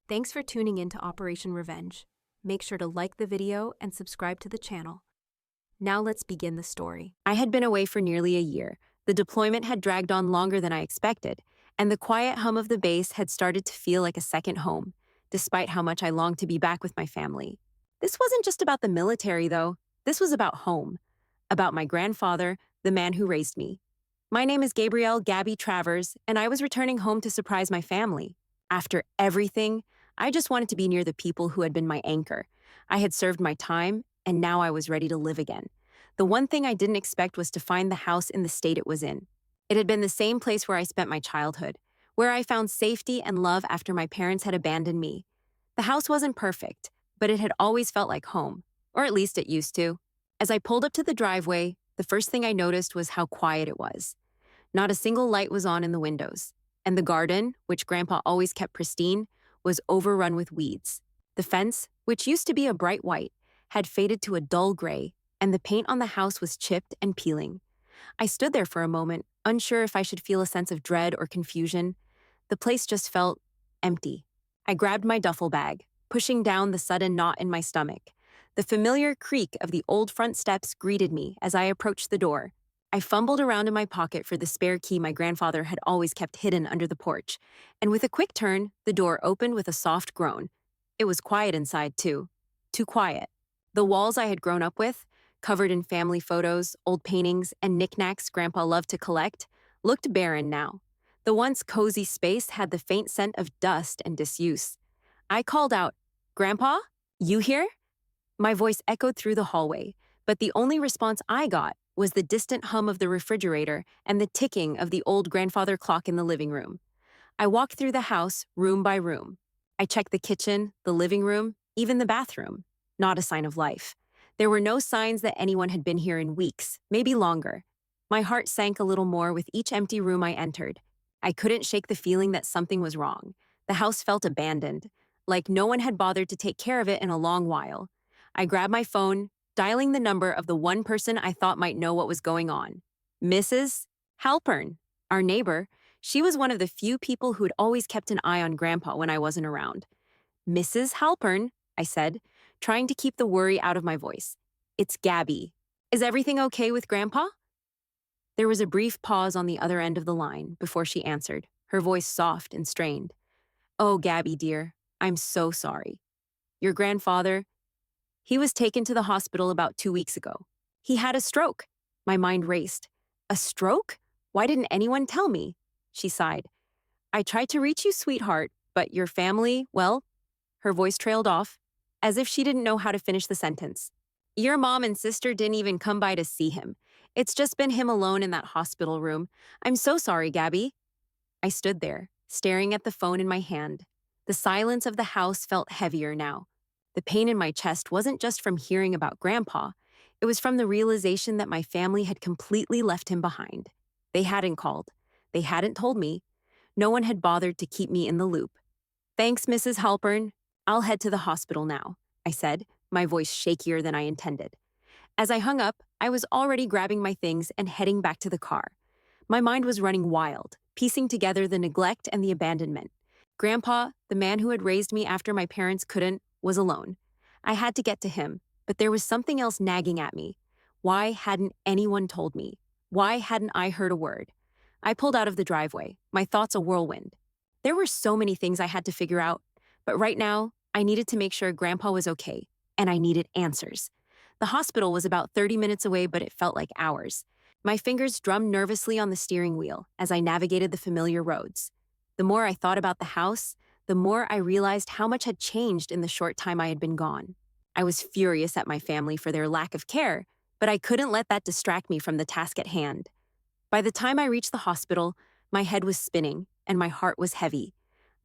Thanks for tuning in to Operation Revenge. Make sure to like the video and subscribe to the channel. Now let's begin the story. I had been away for nearly a year. The deployment had dragged on longer than I expected, and the quiet hum of the base had started to feel like a second home, despite how much I longed to be back with my family. This wasn't just about the military, though. This was about home, about my grandfather, the man who raised me. My name is Gabrielle Gabby Travers, and I was returning home to surprise my family. After everything, I just wanted to be near the people who had been my anchor. I had served my time, and now I was ready to live again. The one thing I didn't expect was to find the house in the state it was in. It had been the same place where I spent my childhood, where I found safety and love after my parents had abandoned me. The house wasn't perfect, but it had always felt like home, or at least it used to. As I pulled up to the driveway, the first thing I noticed was how quiet it was. Not a single light was on in the windows, and the garden, which Grandpa always kept pristine, was overrun with weeds. The fence, which used to be a bright white, had faded to a dull gray, and the paint on the house was chipped and peeling. I stood there for a moment, unsure if I should feel a sense of dread or confusion. The place just felt empty. I grabbed my duffel bag, pushing down the sudden knot in my stomach. The familiar creak of the old front steps greeted me as I approached the door. I fumbled around in my pocket for the spare key my grandfather had always kept hidden under the porch, and with a quick turn, the door opened with a soft groan. It was quiet inside, too. Too quiet. The walls I had grown up with, covered in family photos, old paintings, and knickknacks Grandpa loved to collect, looked barren now. The once cozy space had the faint scent of dust and disuse. I called out, "Grandpa? You here?" My voice echoed through the hallway, but the only response I got was the distant hum of the refrigerator and the ticking of the old grandfather clock in the living room. I walked through the house, room by room. I checked the kitchen, the living room, even the bathroom. Not a sign of life. There were no signs that anyone had been here in weeks, maybe longer. My heart sank a little more with each empty room I entered. I couldn't shake the feeling that something was wrong. The house felt abandoned, like no one had bothered to take care of it in a long while. I grabbed my phone, dialing the number of the one person I thought might know what was going on. Mrs. Halpern, our neighbor. She was one of the few people who'd always kept an eye on Grandpa when I wasn't around. "Mrs. Halpern," I said, trying to keep the worry out of my voice. "It's Gabby. Is everything okay with Grandpa?" There was a brief pause on the other end of the line before she answered, her voice soft and strained. "Oh, Gabby, dear, I'm so sorry. Your grandfather, he was taken to the hospital about 2 weeks ago. He had a stroke." My mind raced. "A stroke? Why didn't anyone tell me?" She sighed. "I tried to reach you, sweetheart, but your family, well," her voice trailed off, as if she didn't know how to finish the sentence. "Your mom and sister didn't even come by to see him. It's just been him alone in that hospital room. I'm so sorry, Gabby." I stood there, staring at the phone in my hand. The silence of the house felt heavier now. The pain in my chest wasn't just from hearing about Grandpa. It was from the realization that my family had completely left him behind. They hadn't called. They hadn't told me. No one had bothered to keep me in the loop. "Thanks, Mrs. Halpern. I'll head to the hospital now," I said, my voice shakier than I intended. As I hung up, I was already grabbing my things and heading back to the car. My mind was running wild, piecing together the neglect and the abandonment. Grandpa, the man who had raised me after my parents couldn't, was alone. I had to get to him, but there was something else nagging at me. Why hadn't anyone told me? Why hadn't I heard a word? I pulled out of the driveway, my thoughts a whirlwind. There were so many things I had to figure out, but right now, I needed to make sure Grandpa was okay, and I needed answers. The hospital was about 30 minutes away, but it felt like hours. My fingers drummed nervously on the steering wheel as I navigated the familiar roads. The more I thought about the house, the more I realized how much had changed in the short time I had been gone. I was furious at my family for their lack of care, but I couldn't let that distract me from the task at hand. By the time I reached the hospital, my head was spinning and my heart was heavy.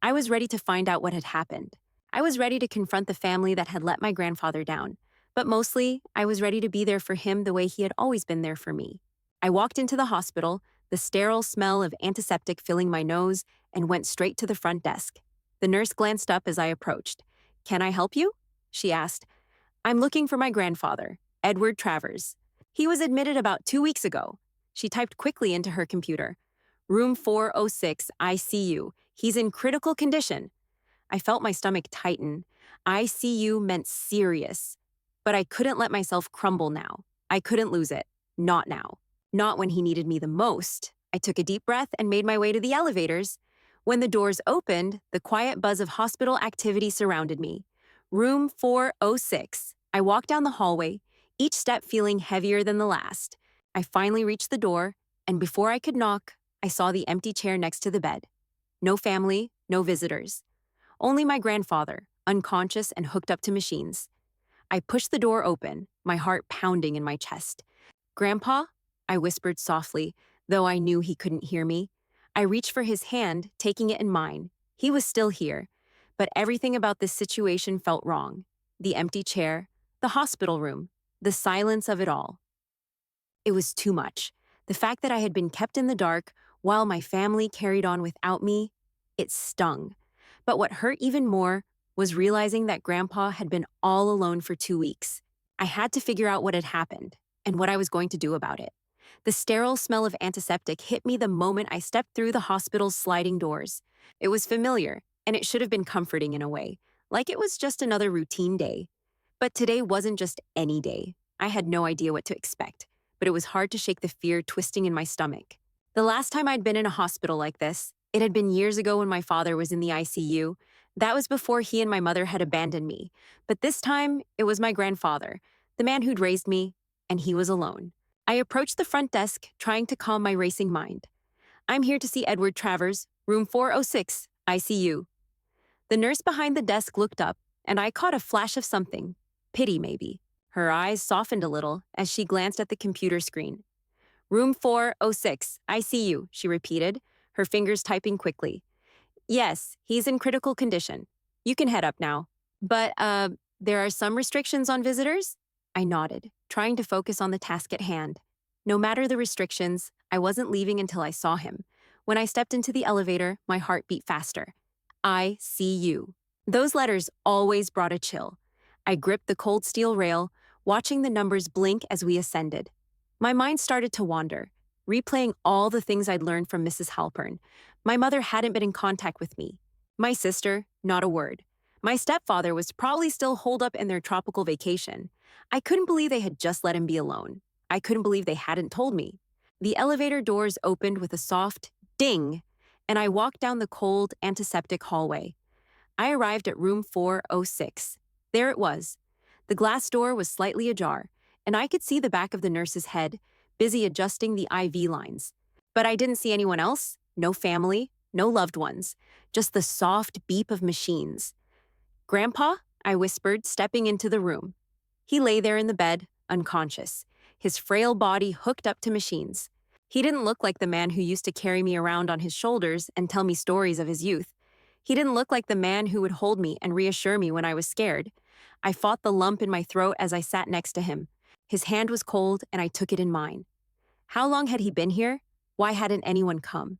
I was ready to find out what had happened. I was ready to confront the family that had let my grandfather down, but mostly, I was ready to be there for him the way he had always been there for me. I walked into the hospital, the sterile smell of antiseptic filling my nose, and went straight to the front desk. The nurse glanced up as I approached. "Can I help you?" she asked. "I'm looking for my grandfather, Edward Travers. He was admitted about 2 weeks ago." She typed quickly into her computer. "Room 406, ICU. He's in critical condition." I felt my stomach tighten. ICU meant serious. But I couldn't let myself crumble now. I couldn't lose it. Not now. Not when he needed me the most. I took a deep breath and made my way to the elevators. When the doors opened, the quiet buzz of hospital activity surrounded me. Room 406. I walked down the hallway, each step feeling heavier than the last. I finally reached the door, and before I could knock, I saw the empty chair next to the bed. No family, no visitors. Only my grandfather, unconscious and hooked up to machines. I pushed the door open, my heart pounding in my chest. "Grandpa?" I whispered softly, though I knew he couldn't hear me. I reached for his hand, taking it in mine. He was still here, but everything about this situation felt wrong. The empty chair, the hospital room, the silence of it all. It was too much. The fact that I had been kept in the dark while my family carried on without me, it stung. But what hurt even more was realizing that Grandpa had been all alone for 2 weeks. I had to figure out what had happened and what I was going to do about it. The sterile smell of antiseptic hit me the moment I stepped through the hospital's sliding doors. It was familiar, and it should have been comforting in a way, like it was just another routine day. But today wasn't just any day. I had no idea what to expect, but it was hard to shake the fear twisting in my stomach. The last time I'd been in a hospital like this, it had been years ago when my father was in the ICU. That was before he and my mother had abandoned me. But this time, it was my grandfather, the man who'd raised me, and he was alone. I approached the front desk, trying to calm my racing mind. "I'm here to see Edward Travers, room 406, ICU. The nurse behind the desk looked up, and I caught a flash of something. Pity, maybe. Her eyes softened a little as she glanced at the computer screen. "Room 406, ICU, she repeated, her fingers typing quickly. "Yes, he's in critical condition. You can head up now. But, there are some restrictions on visitors?" I nodded, trying to focus on the task at hand. No matter the restrictions, I wasn't leaving until I saw him. When I stepped into the elevator, my heart beat faster. ICU. Those letters always brought a chill. I gripped the cold steel rail, watching the numbers blink as we ascended. My mind started to wander, replaying all the things I'd learned from Mrs. Halpern. My mother hadn't been in contact with me. My sister, not a word. My stepfather was probably still holed up in their tropical vacation. I couldn't believe they had just let him be alone. I couldn't believe they hadn't told me. The elevator doors opened with a soft ding, and I walked down the cold, antiseptic hallway. I arrived at room 406. There it was. The glass door was slightly ajar, and I could see the back of the nurse's head, busy adjusting the IV lines. But I didn't see anyone else, no family, no loved ones, just the soft beep of machines. "Grandpa?" I whispered, stepping into the room. He lay there in the bed, unconscious, his frail body hooked up to machines. He didn't look like the man who used to carry me around on his shoulders and tell me stories of his youth. He didn't look like the man who would hold me and reassure me when I was scared. I fought the lump in my throat as I sat next to him. His hand was cold, and I took it in mine. How long had he been here? Why hadn't anyone come?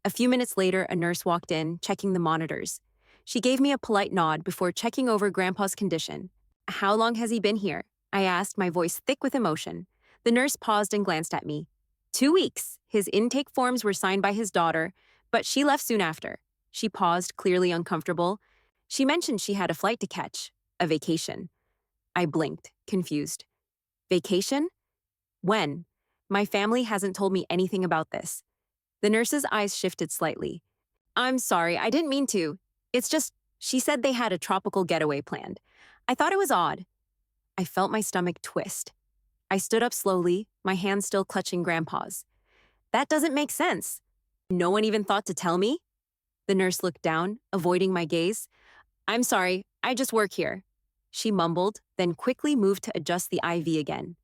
A few minutes later, a nurse walked in, checking the monitors. She gave me a polite nod before checking over Grandpa's condition. "How long has he been here?" I asked, my voice thick with emotion. The nurse paused and glanced at me. 2 weeks. His intake forms were signed by his daughter, but she left soon after. She paused, clearly uncomfortable. She mentioned she had a flight to catch, a vacation. I blinked, confused. Vacation? When? My family hasn't told me anything about this. The nurse's eyes shifted slightly. "I'm sorry, I didn't mean to. It's just, she said they had a tropical getaway planned. I thought it was odd." I felt my stomach twist. I stood up slowly, my hand still clutching Grandpa's. "That doesn't make sense. No one even thought to tell me?" The nurse looked down, avoiding my gaze. "I'm sorry, I just work here," she mumbled, then quickly moved to adjust the IV again.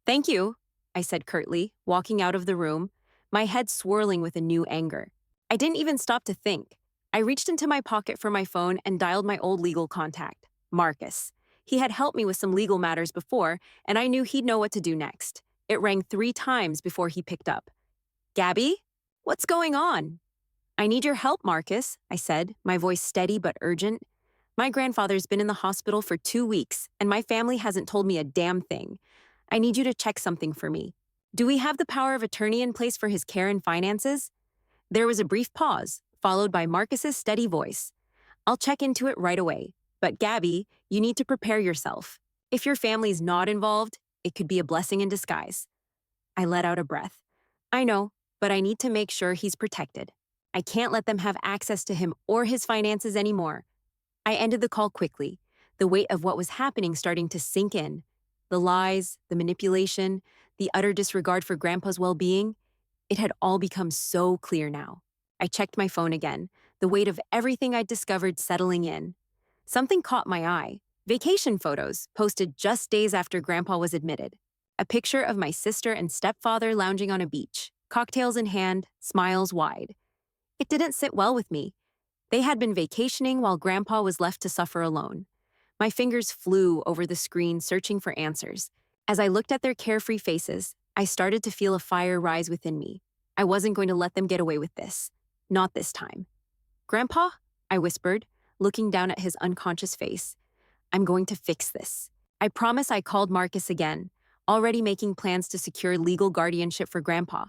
"Thank you," I said curtly, walking out of the room, my head swirling with a new anger. I didn't even stop to think. I reached into my pocket for my phone and dialed my old legal contact, Marcus. He had helped me with some legal matters before, and I knew he'd know what to do next. It rang 3 times before he picked up. "Gabby? What's going on?" "I need your help, Marcus," I said, my voice steady but urgent. "My grandfather's been in the hospital for 2 weeks, and my family hasn't told me a damn thing. I need you to check something for me. Do we have the power of attorney in place for his care and finances?" There was a brief pause, followed by Marcus's steady voice. I'll check into it right away. But Gabby, you need to prepare yourself. If your family's not involved, it could be a blessing in disguise. I let out a breath. I know, but I need to make sure he's protected. I can't let them have access to him or his finances anymore. I ended the call quickly, the weight of what was happening starting to sink in. The lies, the manipulation, the utter disregard for Grandpa's well being, it had all become so clear now. I checked my phone again, the weight of everything I'd discovered settling in. Something caught my eye: vacation photos posted just days after Grandpa was admitted. A picture of my sister and stepfather lounging on a beach, cocktails in hand, smiles wide. It didn't sit well with me. They had been vacationing while Grandpa was left to suffer alone. My fingers flew over the screen searching for answers. As I looked at their carefree faces, I started to feel a fire rise within me. I wasn't going to let them get away with this. Not this time. "Grandpa?" I whispered, looking down at his unconscious face. "I'm going to fix this." I promise. I called Marcus again, already making plans to secure legal guardianship for Grandpa.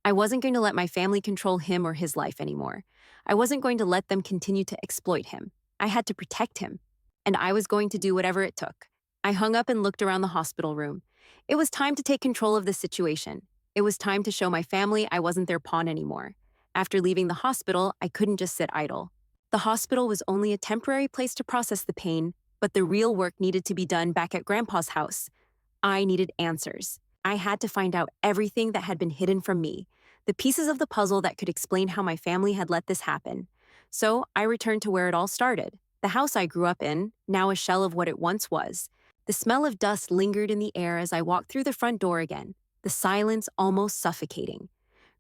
I wasn't going to let my family control him or his life anymore. I wasn't going to let them continue to exploit him. I had to protect him, and I was going to do whatever it took. I hung up and looked around the hospital room. It was time to take control of the situation. It was time to show my family I wasn't their pawn anymore. After leaving the hospital, I couldn't just sit idle. The hospital was only a temporary place to process the pain, but the real work needed to be done back at Grandpa's house. I needed answers. I had to find out everything that had been hidden from me, the pieces of the puzzle that could explain how my family had let this happen. So I returned to where it all started, the house I grew up in, now a shell of what it once was. The smell of dust lingered in the air as I walked through the front door again, the silence almost suffocating.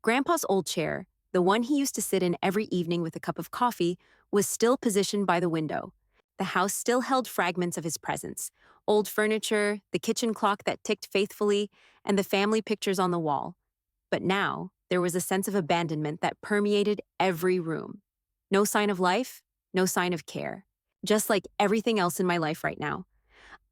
Grandpa's old chair, the one he used to sit in every evening with a cup of coffee, was still positioned by the window. The house still held fragments of his presence: old furniture, the kitchen clock that ticked faithfully, and the family pictures on the wall. But now, there was a sense of abandonment that permeated every room. No sign of life, no sign of care. Just like everything else in my life right now.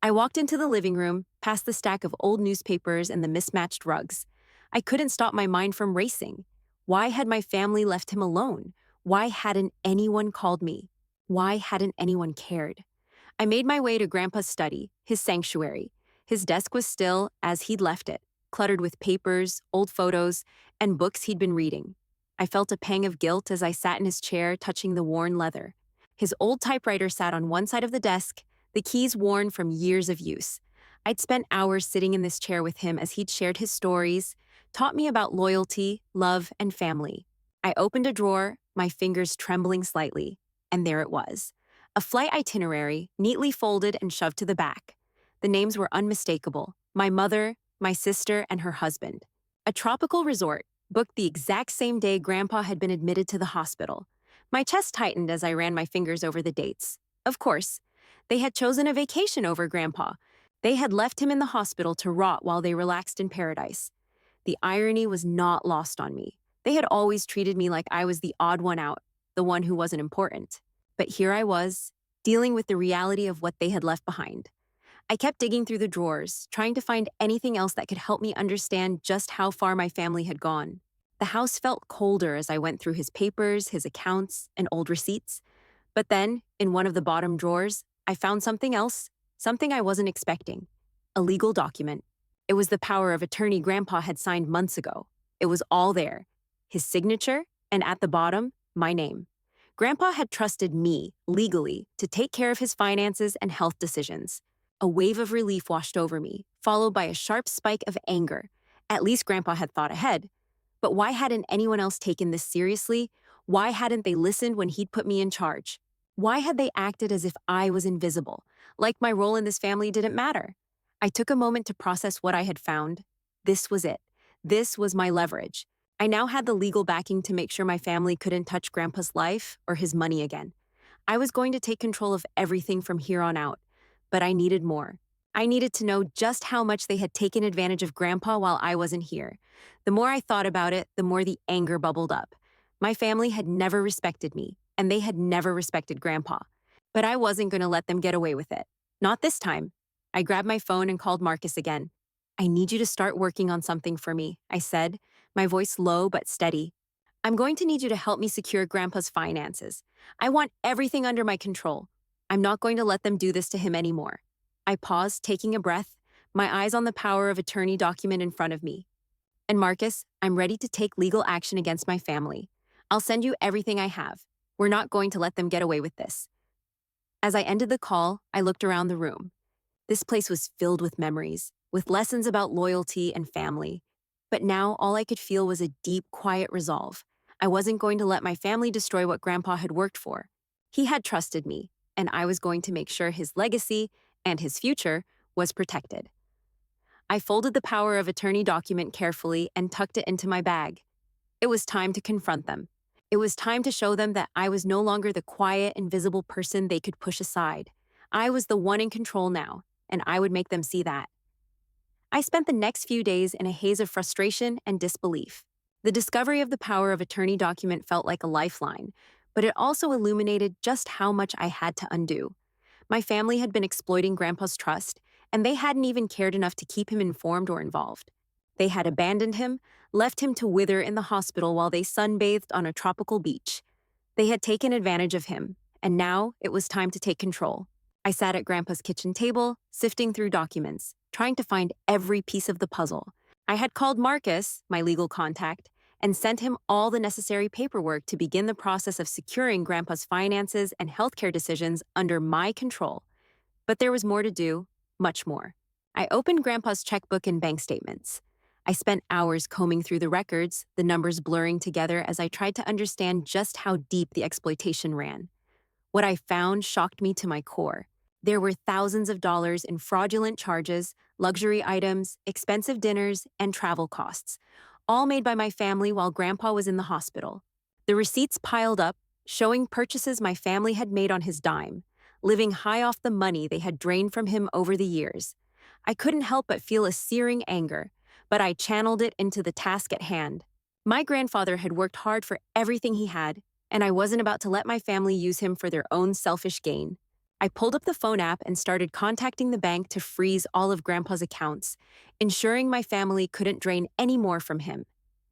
I walked into the living room, past the stack of old newspapers and the mismatched rugs. I couldn't stop my mind from racing. Why had my family left him alone? Why hadn't anyone called me? Why hadn't anyone cared? I made my way to Grandpa's study, his sanctuary. His desk was still as he'd left it, cluttered with papers, old photos, and books he'd been reading. I felt a pang of guilt as I sat in his chair, touching the worn leather. His old typewriter sat on one side of the desk, the keys worn from years of use. I'd spent hours sitting in this chair with him as he'd shared his stories, taught me about loyalty, love, and family. I opened a drawer, my fingers trembling slightly, and there it was. A flight itinerary, neatly folded and shoved to the back. The names were unmistakable: my mother, my sister, and her husband. A tropical resort, booked the exact same day Grandpa had been admitted to the hospital. My chest tightened as I ran my fingers over the dates. Of course, they had chosen a vacation over Grandpa. They had left him in the hospital to rot while they relaxed in paradise. The irony was not lost on me. They had always treated me like I was the odd one out, the one who wasn't important. But here I was, dealing with the reality of what they had left behind. I kept digging through the drawers, trying to find anything else that could help me understand just how far my family had gone. The house felt colder as I went through his papers, his accounts, and old receipts. But then, in one of the bottom drawers, I found something else, something I wasn't expecting: a legal document. It was the power of attorney Grandpa had signed months ago. It was all there: his signature, and at the bottom, my name. Grandpa had trusted me, legally, to take care of his finances and health decisions. A wave of relief washed over me, followed by a sharp spike of anger. At least Grandpa had thought ahead. But why hadn't anyone else taken this seriously? Why hadn't they listened when he'd put me in charge? Why had they acted as if I was invisible, like my role in this family didn't matter? I took a moment to process what I had found. This was it. This was my leverage. I now had the legal backing to make sure my family couldn't touch Grandpa's life or his money again. I was going to take control of everything from here on out. But I needed more. I needed to know just how much they had taken advantage of Grandpa while I wasn't here. The more I thought about it, the more the anger bubbled up. My family had never respected me, and they had never respected Grandpa. But I wasn't going to let them get away with it. Not this time. I grabbed my phone and called Marcus again. "I need you to start working on something for me," I said, my voice low but steady. I'm going to need you to help me secure Grandpa's finances. I want everything under my control. I'm not going to let them do this to him anymore. I paused, taking a breath, my eyes on the power of attorney document in front of me. And Marcus, I'm ready to take legal action against my family. I'll send you everything I have. We're not going to let them get away with this. As I ended the call, I looked around the room. This place was filled with memories, with lessons about loyalty and family. But now all I could feel was a deep, quiet resolve. I wasn't going to let my family destroy what Grandpa had worked for. He had trusted me, and I was going to make sure his legacy and his future was protected. I folded the power of attorney document carefully and tucked it into my bag. It was time to confront them. It was time to show them that I was no longer the quiet, invisible person they could push aside. I was the one in control now, and I would make them see that. I spent the next few days in a haze of frustration and disbelief. The discovery of the power of attorney document felt like a lifeline, but it also illuminated just how much I had to undo. My family had been exploiting Grandpa's trust, and they hadn't even cared enough to keep him informed or involved. They had abandoned him, left him to wither in the hospital while they sunbathed on a tropical beach. They had taken advantage of him, and now it was time to take control. I sat at Grandpa's kitchen table, sifting through documents, trying to find every piece of the puzzle. I had called Marcus, my legal contact, and sent him all the necessary paperwork to begin the process of securing Grandpa's finances and healthcare decisions under my control. But there was more to do, much more. I opened Grandpa's checkbook and bank statements. I spent hours combing through the records, the numbers blurring together as I tried to understand just how deep the exploitation ran. What I found shocked me to my core. There were thousands of dollars in fraudulent charges, luxury items, expensive dinners, and travel costs, all made by my family while Grandpa was in the hospital. The receipts piled up, showing purchases my family had made on his dime, living high off the money they had drained from him over the years. I couldn't help but feel a searing anger, but I channeled it into the task at hand. My grandfather had worked hard for everything he had, and I wasn't about to let my family use him for their own selfish gain. I pulled up the phone app and started contacting the bank to freeze all of Grandpa's accounts, ensuring my family couldn't drain any more from him.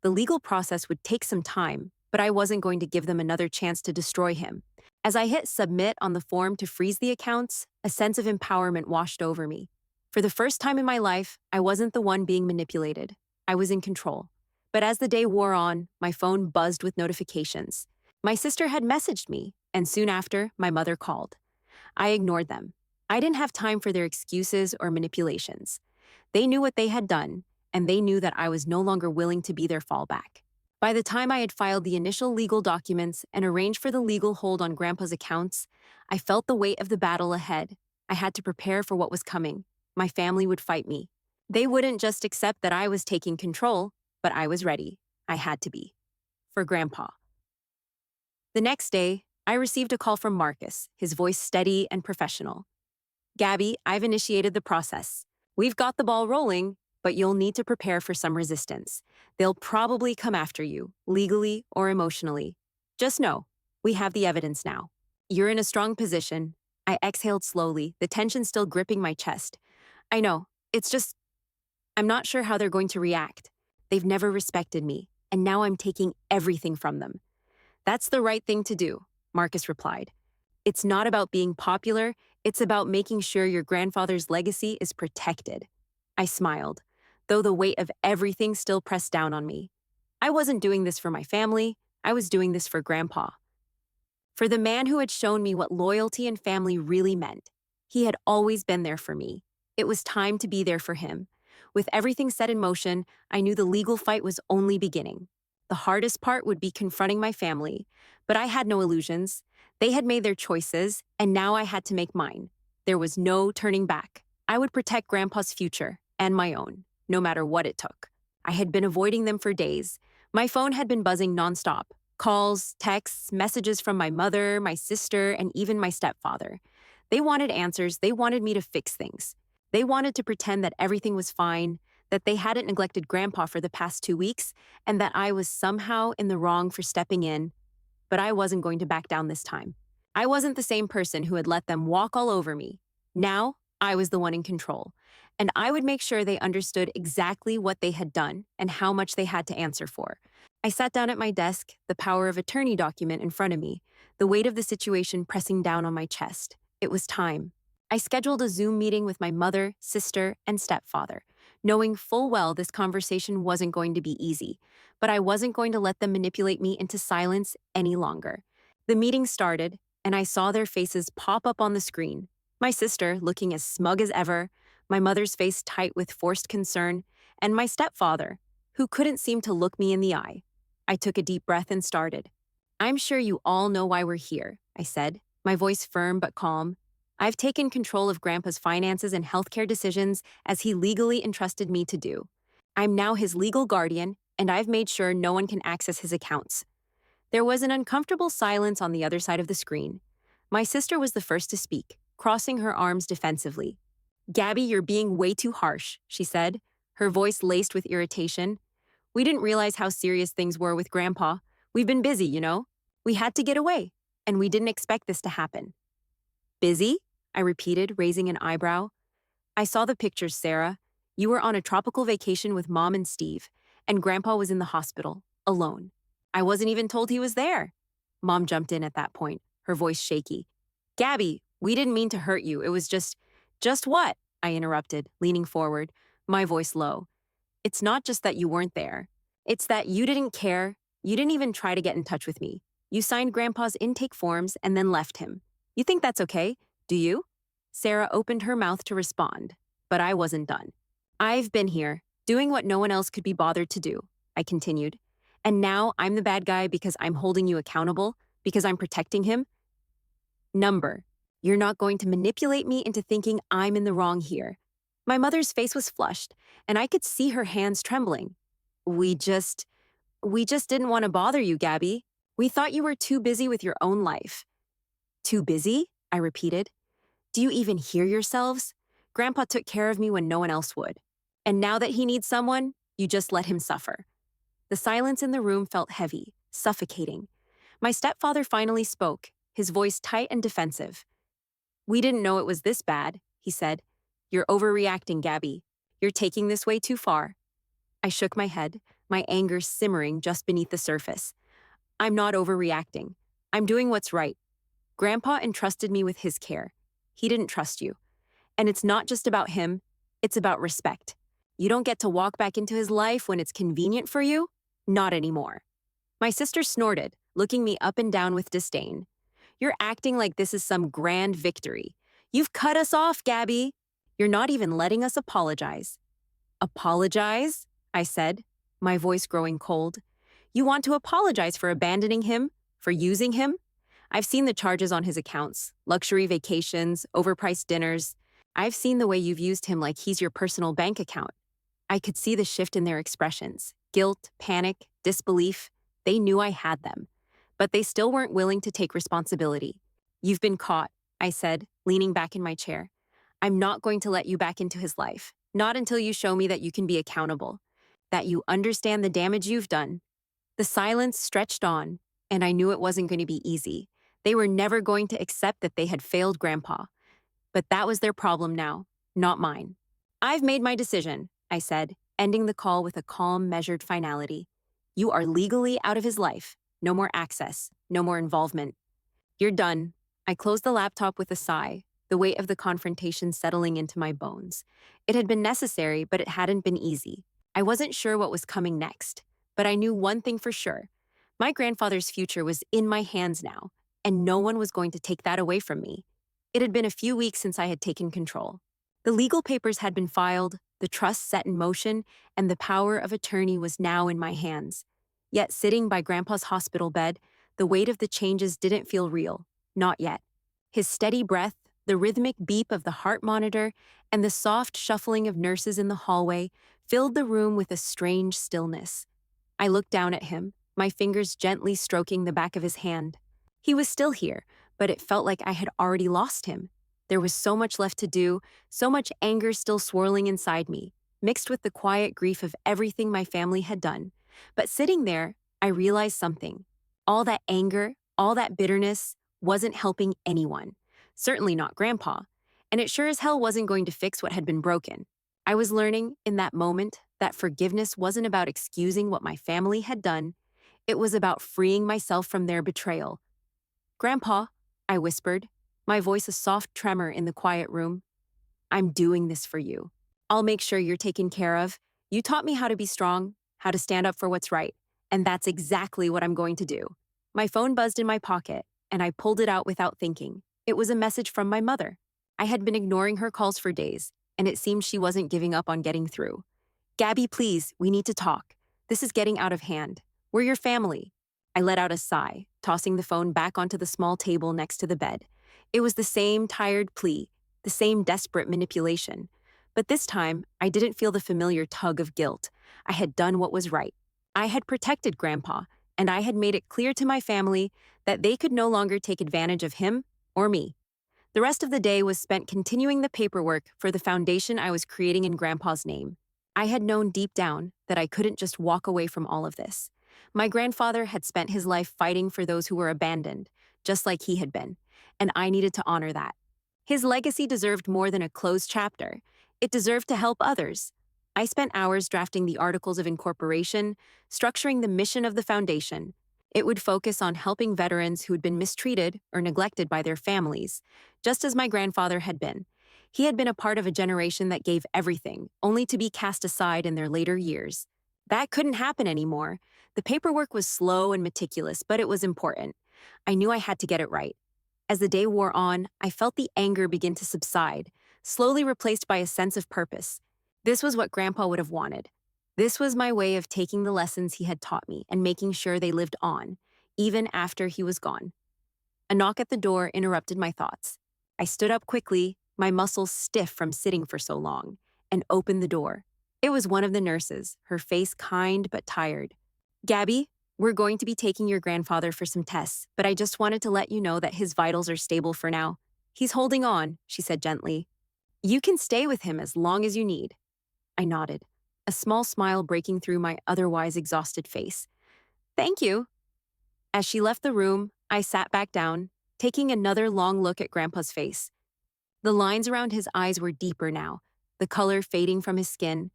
The legal process would take some time, but I wasn't going to give them another chance to destroy him. As I hit submit on the form to freeze the accounts, a sense of empowerment washed over me. For the first time in my life, I wasn't the one being manipulated. I was in control. But as the day wore on, my phone buzzed with notifications. My sister had messaged me, and soon after, my mother called. I ignored them. I didn't have time for their excuses or manipulations. They knew what they had done, and they knew that I was no longer willing to be their fallback. By the time I had filed the initial legal documents and arranged for the legal hold on Grandpa's accounts, I felt the weight of the battle ahead. I had to prepare for what was coming. My family would fight me. They wouldn't just accept that I was taking control, but I was ready. I had to be. For Grandpa. The next day, I received a call from Marcus, his voice steady and professional. Gabby, I've initiated the process. We've got the ball rolling, but you'll need to prepare for some resistance. They'll probably come after you, legally or emotionally. Just know, we have the evidence now. You're in a strong position. I exhaled slowly, the tension still gripping my chest. I know, I'm not sure how they're going to react. They've never respected me, and now I'm taking everything from them. That's the right thing to do, Marcus replied. It's not about being popular, it's about making sure your grandfather's legacy is protected. I smiled, though the weight of everything still pressed down on me. I wasn't doing this for my family, I was doing this for Grandpa. For the man who had shown me what loyalty and family really meant. He had always been there for me. It was time to be there for him. With everything set in motion, I knew the legal fight was only beginning. The hardest part would be confronting my family, but I had no illusions. They had made their choices, and now I had to make mine. There was no turning back. I would protect Grandpa's future, and my own, no matter what it took. I had been avoiding them for days. My phone had been buzzing nonstop. Calls, texts, messages from my mother, my sister, and even my stepfather. They wanted answers. They wanted me to fix things. They wanted to pretend that everything was fine, that they hadn't neglected Grandpa for the past 2 weeks, and that I was somehow in the wrong for stepping in. But I wasn't going to back down this time. I wasn't the same person who had let them walk all over me. Now, I was the one in control, and I would make sure they understood exactly what they had done and how much they had to answer for. I sat down at my desk, the power of attorney document in front of me, the weight of the situation pressing down on my chest. It was time. I scheduled a Zoom meeting with my mother, sister, and stepfather, knowing full well this conversation wasn't going to be easy, but I wasn't going to let them manipulate me into silence any longer. The meeting started, and I saw their faces pop up on the screen. My sister, looking as smug as ever, my mother's face tight with forced concern, and my stepfather, who couldn't seem to look me in the eye. I took a deep breath and started. I'm sure you all know why we're here, I said, my voice firm but calm. I've taken control of Grandpa's finances and healthcare decisions as he legally entrusted me to do. I'm now his legal guardian, and I've made sure no one can access his accounts. There was an uncomfortable silence on the other side of the screen. My sister was the first to speak, crossing her arms defensively. Gabby, you're being way too harsh, she said, her voice laced with irritation. We didn't realize how serious things were with Grandpa. We've been busy, you know? We had to get away, and we didn't expect this to happen. Busy? I repeated, raising an eyebrow. I saw the pictures, Sarah. You were on a tropical vacation with Mom and Steve, and Grandpa was in the hospital, alone. I wasn't even told he was there. Mom jumped in at that point, her voice shaky. Gabby, we didn't mean to hurt you. It was just what? I interrupted, leaning forward, my voice low. It's not just that you weren't there. It's that you didn't care. You didn't even try to get in touch with me. You signed Grandpa's intake forms and then left him. You think that's okay, do you? Sarah opened her mouth to respond, but I wasn't done. I've been here, doing what no one else could be bothered to do, I continued. And now I'm the bad guy because I'm holding you accountable, because I'm protecting him? Number, you're not going to manipulate me into thinking I'm in the wrong here. My mother's face was flushed, and I could see her hands trembling. We just didn't want to bother you, Gabby. We thought you were too busy with your own life. Too busy? I repeated. Do you even hear yourselves? Grandpa took care of me when no one else would. And now that he needs someone, you just let him suffer. The silence in the room felt heavy, suffocating. My stepfather finally spoke, his voice tight and defensive. We didn't know it was this bad, he said. You're overreacting, Gabby. You're taking this way too far. I shook my head, my anger simmering just beneath the surface. I'm not overreacting. I'm doing what's right. Grandpa entrusted me with his care. He didn't trust you. And it's not just about him, it's about respect. You don't get to walk back into his life when it's convenient for you? Not anymore. My sister snorted, looking me up and down with disdain. You're acting like this is some grand victory. You've cut us off, Gabby. You're not even letting us apologize. Apologize? I said, my voice growing cold. You want to apologize for abandoning him? For using him? I've seen the charges on his accounts, luxury vacations, overpriced dinners. I've seen the way you've used him like he's your personal bank account. I could see the shift in their expressions. Guilt, panic, disbelief. They knew I had them. But they still weren't willing to take responsibility. You've been caught, I said, leaning back in my chair. I'm not going to let you back into his life. Not until you show me that you can be accountable. That you understand the damage you've done. The silence stretched on, and I knew it wasn't going to be easy. They were never going to accept that they had failed Grandpa. But that was their problem now, not mine. I've made my decision, I said, ending the call with a calm, measured finality. You are legally out of his life. No more access. No more involvement. You're done. I closed the laptop with a sigh, the weight of the confrontation settling into my bones. It had been necessary, but it hadn't been easy. I wasn't sure what was coming next, but I knew one thing for sure. My grandfather's future was in my hands now, and no one was going to take that away from me. It had been a few weeks since I had taken control. The legal papers had been filed, the trust set in motion, and the power of attorney was now in my hands. Yet sitting by Grandpa's hospital bed, the weight of the changes didn't feel real, not yet. His steady breath, the rhythmic beep of the heart monitor, and the soft shuffling of nurses in the hallway filled the room with a strange stillness. I looked down at him, my fingers gently stroking the back of his hand. He was still here, but it felt like I had already lost him. There was so much left to do, so much anger still swirling inside me, mixed with the quiet grief of everything my family had done. But sitting there, I realized something. All that anger, all that bitterness wasn't helping anyone. Certainly not Grandpa. And it sure as hell wasn't going to fix what had been broken. I was learning, in that moment, that forgiveness wasn't about excusing what my family had done. It was about freeing myself from their betrayal. Grandpa, I whispered, my voice a soft tremor in the quiet room. I'm doing this for you. I'll make sure you're taken care of. You taught me how to be strong, how to stand up for what's right, and that's exactly what I'm going to do. My phone buzzed in my pocket, and I pulled it out without thinking. It was a message from my mother. I had been ignoring her calls for days, and it seemed she wasn't giving up on getting through. Gabby, please, we need to talk. This is getting out of hand. We're your family. I let out a sigh, tossing the phone back onto the small table next to the bed. It was the same tired plea, the same desperate manipulation. But this time, I didn't feel the familiar tug of guilt. I had done what was right. I had protected Grandpa, and I had made it clear to my family that they could no longer take advantage of him or me. The rest of the day was spent continuing the paperwork for the foundation I was creating in Grandpa's name. I had known deep down that I couldn't just walk away from all of this. My grandfather had spent his life fighting for those who were abandoned, just like he had been, and I needed to honor that. His legacy deserved more than a closed chapter. It deserved to help others. I spent hours drafting the articles of incorporation, structuring the mission of the foundation. It would focus on helping veterans who had been mistreated or neglected by their families, just as my grandfather had been. He had been a part of a generation that gave everything, only to be cast aside in their later years. That couldn't happen anymore. The paperwork was slow and meticulous, but it was important. I knew I had to get it right. As the day wore on, I felt the anger begin to subside, slowly replaced by a sense of purpose. This was what Grandpa would have wanted. This was my way of taking the lessons he had taught me and making sure they lived on, even after he was gone. A knock at the door interrupted my thoughts. I stood up quickly, my muscles stiff from sitting for so long, and opened the door. It was one of the nurses, her face kind but tired. Gabby, we're going to be taking your grandfather for some tests, but I just wanted to let you know that his vitals are stable for now. He's holding on, she said gently. You can stay with him as long as you need. I nodded, a small smile breaking through my otherwise exhausted face. Thank you. As she left the room, I sat back down, taking another long look at Grandpa's face. The lines around his eyes were deeper now, the color fading from his skin,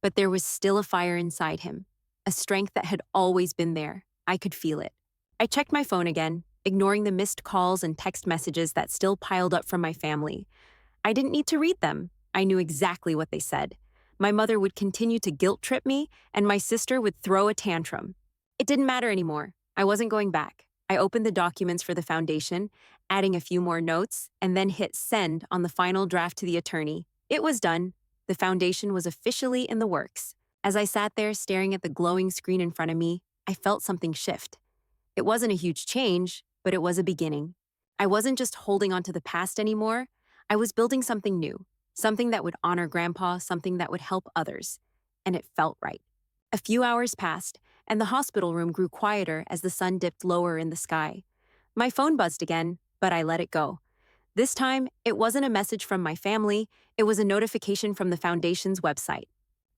but there was still a fire inside him, a strength that had always been there. I could feel it. I checked my phone again, ignoring the missed calls and text messages that still piled up from my family. I didn't need to read them. I knew exactly what they said. My mother would continue to guilt trip me, and my sister would throw a tantrum. It didn't matter anymore. I wasn't going back. I opened the documents for the foundation, adding a few more notes, and then hit send on the final draft to the attorney. It was done. The foundation was officially in the works. As I sat there staring at the glowing screen in front of me, I felt something shift. It wasn't a huge change, but it was a beginning. I wasn't just holding on to the past anymore. I was building something new, something that would honor Grandpa, something that would help others. And it felt right. A few hours passed, and the hospital room grew quieter as the sun dipped lower in the sky. My phone buzzed again, but I let it go. This time, it wasn't a message from my family, it was a notification from the foundation's website.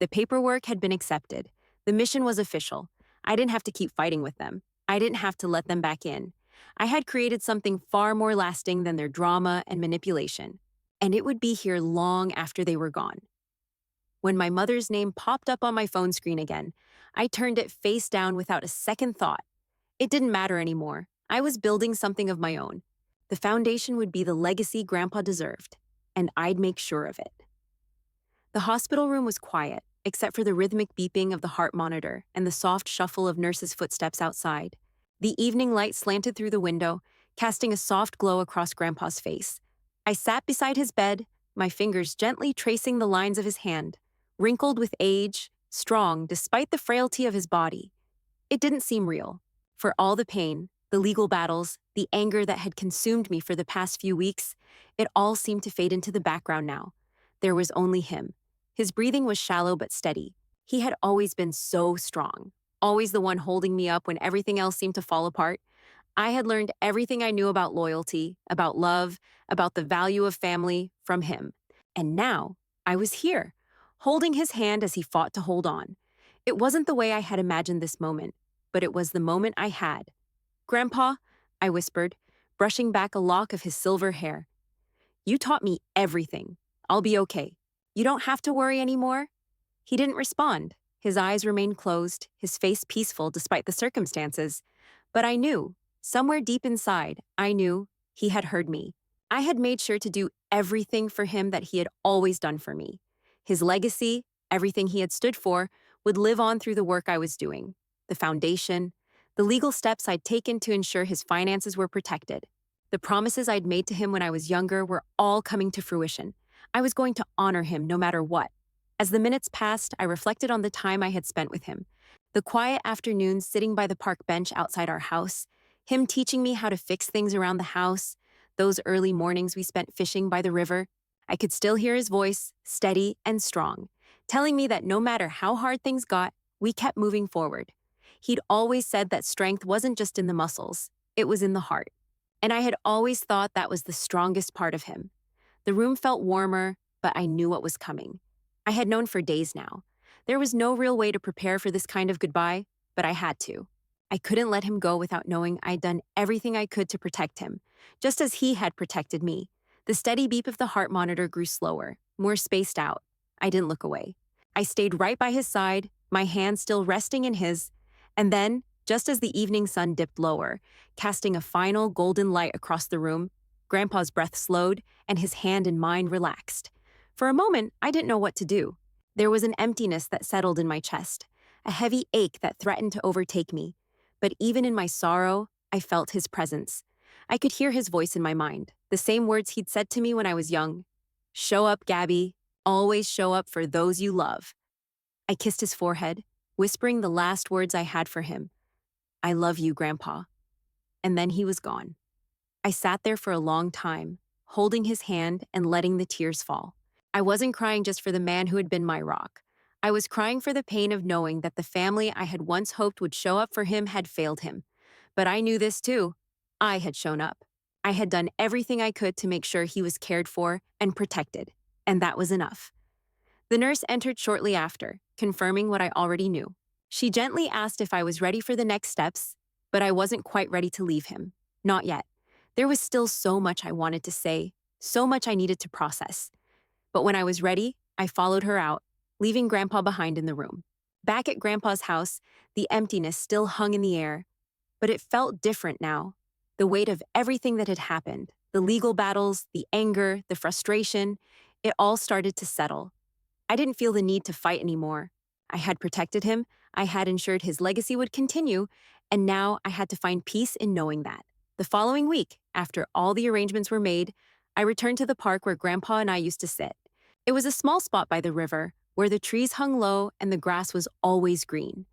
The paperwork had been accepted. The mission was official. I didn't have to keep fighting with them. I didn't have to let them back in. I had created something far more lasting than their drama and manipulation, and it would be here long after they were gone. When my mother's name popped up on my phone screen again, I turned it face down without a second thought. It didn't matter anymore. I was building something of my own. The foundation would be the legacy Grandpa deserved, and I'd make sure of it. The hospital room was quiet, except for the rhythmic beeping of the heart monitor and the soft shuffle of nurses' footsteps outside. The evening light slanted through the window, casting a soft glow across Grandpa's face. I sat beside his bed, my fingers gently tracing the lines of his hand, wrinkled with age, strong despite the frailty of his body. It didn't seem real. For all the pain, the legal battles, the anger that had consumed me for the past few weeks, it all seemed to fade into the background now. There was only him. His breathing was shallow but steady. He had always been so strong, always the one holding me up when everything else seemed to fall apart. I had learned everything I knew about loyalty, about love, about the value of family from him. And now, I was here, holding his hand as he fought to hold on. It wasn't the way I had imagined this moment, but it was the moment I had. "Grandpa," I whispered, brushing back a lock of his silver hair. "You taught me everything. I'll be okay. You don't have to worry anymore." He didn't respond. His eyes remained closed, his face peaceful despite the circumstances. But I knew, somewhere deep inside, I knew he had heard me. I had made sure to do everything for him that he had always done for me. His legacy, everything he had stood for, would live on through the work I was doing. The foundation, the legal steps I'd taken to ensure his finances were protected. The promises I'd made to him when I was younger were all coming to fruition. I was going to honor him no matter what. As the minutes passed, I reflected on the time I had spent with him. The quiet afternoons sitting by the park bench outside our house, him teaching me how to fix things around the house, those early mornings we spent fishing by the river. I could still hear his voice, steady and strong, telling me that no matter how hard things got, we kept moving forward. He'd always said that strength wasn't just in the muscles, it was in the heart. And I had always thought that was the strongest part of him. The room felt warmer, but I knew what was coming. I had known for days now. There was no real way to prepare for this kind of goodbye, but I had to. I couldn't let him go without knowing I'd done everything I could to protect him, just as he had protected me. The steady beep of the heart monitor grew slower, more spaced out. I didn't look away. I stayed right by his side, my hand still resting in his, and then, just as the evening sun dipped lower, casting a final golden light across the room, Grandpa's breath slowed and his hand in mine relaxed. For a moment, I didn't know what to do. There was an emptiness that settled in my chest, a heavy ache that threatened to overtake me. But even in my sorrow, I felt his presence. I could hear his voice in my mind, the same words he'd said to me when I was young. "Show up, Gabby. Always show up for those you love." I kissed his forehead, whispering the last words I had for him. "I love you, Grandpa." And then he was gone. I sat there for a long time, holding his hand and letting the tears fall. I wasn't crying just for the man who had been my rock. I was crying for the pain of knowing that the family I had once hoped would show up for him had failed him. But I knew this too. I had shown up. I had done everything I could to make sure he was cared for and protected, and that was enough. The nurse entered shortly after, confirming what I already knew. She gently asked if I was ready for the next steps, but I wasn't quite ready to leave him. Not yet. There was still so much I wanted to say, so much I needed to process. But when I was ready, I followed her out, leaving Grandpa behind in the room. Back at Grandpa's house, the emptiness still hung in the air, but it felt different now. The weight of everything that had happened, the legal battles, the anger, the frustration, it all started to settle. I didn't feel the need to fight anymore. I had protected him, I had ensured his legacy would continue, and now I had to find peace in knowing that. The following week, after all the arrangements were made, I returned to the park where Grandpa and I used to sit. It was a small spot by the river, where the trees hung low and the grass was always green.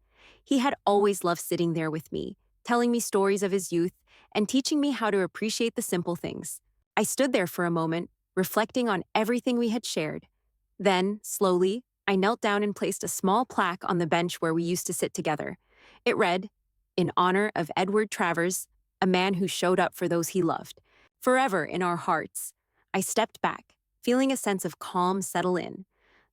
He had always loved sitting there with me, telling me stories of his youth and teaching me how to appreciate the simple things. I stood there for a moment, reflecting on everything we had shared. Then, slowly, I knelt down and placed a small plaque on the bench where we used to sit together. It read, "In honor of Edward Travers, a man who showed up for those he loved, forever in our hearts." I stepped back, feeling a sense of calm settle in.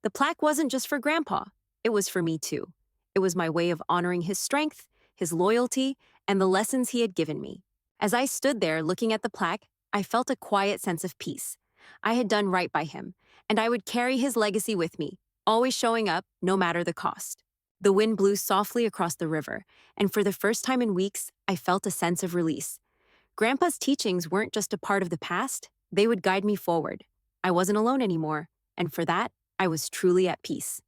The plaque wasn't just for Grandpa, it was for me too. It was my way of honoring his strength, his loyalty, and the lessons he had given me. As I stood there looking at the plaque, I felt a quiet sense of peace. I had done right by him, and I would carry his legacy with me, always showing up, no matter the cost. The wind blew softly across the river, and for the first time in weeks, I felt a sense of release. Grandpa's teachings weren't just a part of the past, they would guide me forward. I wasn't alone anymore, and for that, I was truly at peace.